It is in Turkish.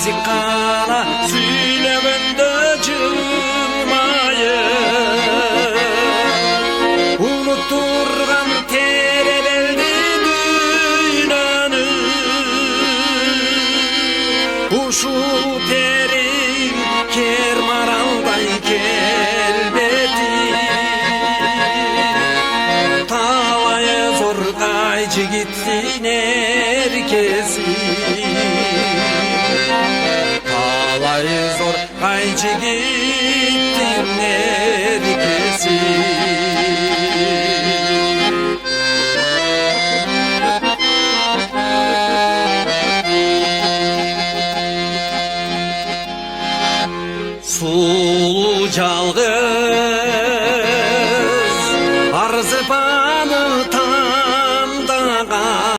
zikkana söylemende cılmayı unuturgan terebeldi düynanı uşu terin kermaralday kelbeti talaya zor kaycı gitsin herkesi talaya zor kaycı gitsin herkesi. Sulu çalgı